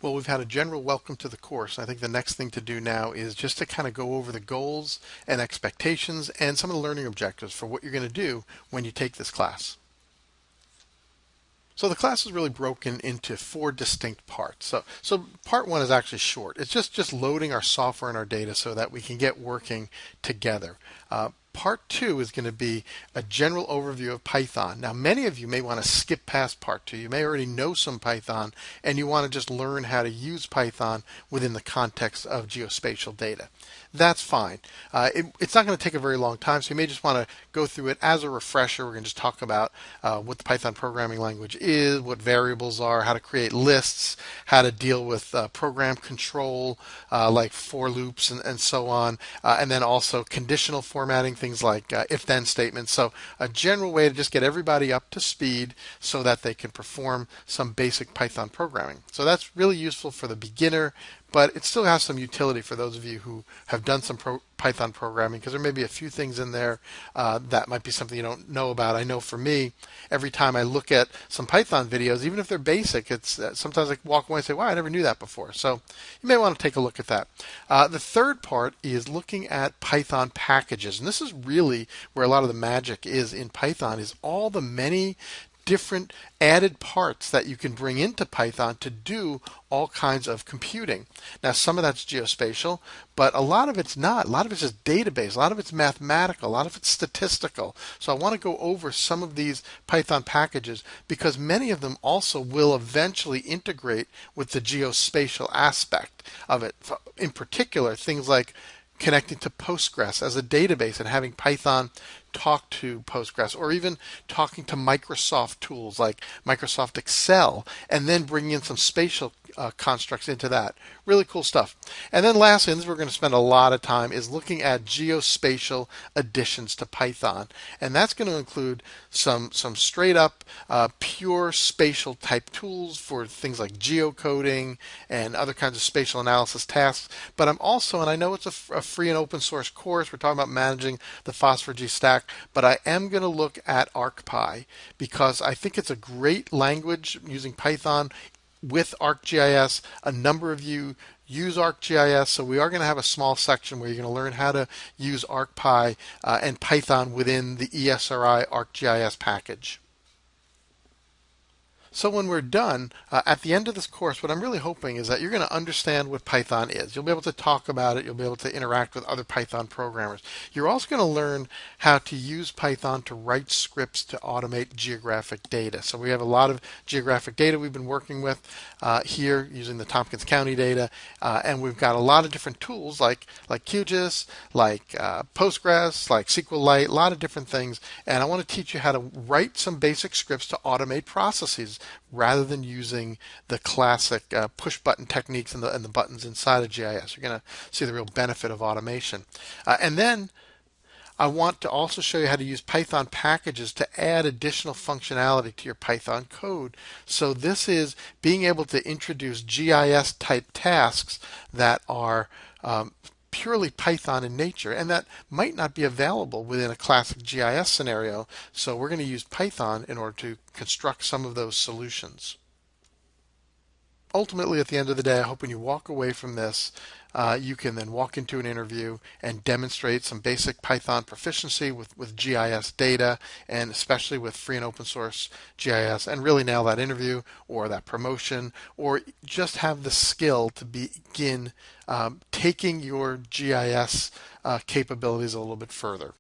Well, we've had a general welcome to the course. I think the next thing to do now is just to kind of go over the goals and expectations and some of the learning objectives for what you're going to do when you take this class. So the class is really broken into four distinct parts. So part one is actually short. It's just loading our software and our data so that we can get working together. Part two is going to be a general overview of Python. Now, many of you may want to skip past part two. You may already know some Python and you want to just learn how to use Python within the context of geospatial data. That's fine. It's not going to take a very long time, so you may just want to go through it as a refresher. We're going to just talk about what the Python programming language is, what variables are, how to create lists, how to deal with program control like for loops and so on, and then also conditional formatting, things like if-then statements. So a general way to just get everybody up to speed so that they can perform some basic Python programming. So that's really useful for the beginner, but it still has some utility for those of you who have done some Python programming, because there may be a few things in there that might be something you don't know about. I know for me, every time I look at some Python videos, even if they're basic, it's sometimes I walk away and say, wow, I never knew that before. So you may want to take a look at that. The third part is looking at Python packages. And this is really where a lot of the magic is in Python, is all the many different added parts that you can bring into Python to do all kinds of computing. Now, some of that's geospatial, but a lot of it's not. A lot of it's just database. A lot of it's mathematical. A lot of it's statistical. So I want to go over some of these Python packages because many of them also will eventually integrate with the geospatial aspect of it. In particular, things like connecting to Postgres as a database and having Python talk to Postgres, or even talking to Microsoft tools like Microsoft Excel, and then bringing in some spatial constructs into that. Really cool stuff. And then lastly, and this we're going to spend a lot of time, is looking at geospatial additions to Python. And that's going to include some straight up pure spatial type tools for things like geocoding and other kinds of spatial analysis tasks. But I'm also, and I know it's a free and open source course, we're talking about managing the FOSS4G stack, but I am going to look at ArcPy because I think it's a great language using Python with ArcGIS. A number of you use ArcGIS, so we are going to have a small section where you're going to learn how to use ArcPy and Python within the ESRI ArcGIS package. So when we're done, at the end of this course, what I'm really hoping is that you're going to understand what Python is. You'll be able to talk about it. You'll be able to interact with other Python programmers. You're also going to learn how to use Python to write scripts to automate geographic data. So we have a lot of geographic data we've been working with here using the Tompkins County data, and we've got a lot of different tools like QGIS, like Postgres, like SQLite, a lot of different things. And I want to teach you how to write some basic scripts to automate processes, rather than using the classic push button techniques and the buttons inside of GIS. You're going to see the real benefit of automation. And then I want to also show you how to use Python packages to add additional functionality to your Python code. So this is being able to introduce GIS type tasks that are purely Python in nature, and that might not be available within a classic GIS scenario. So we're going to use Python in order to construct some of those solutions. Ultimately, at the end of the day, I hope when you walk away from this, you can then walk into an interview and demonstrate some basic Python proficiency with GIS data, and especially with free and open source GIS, and really nail that interview or that promotion, or just have the skill to begin taking your GIS capabilities a little bit further.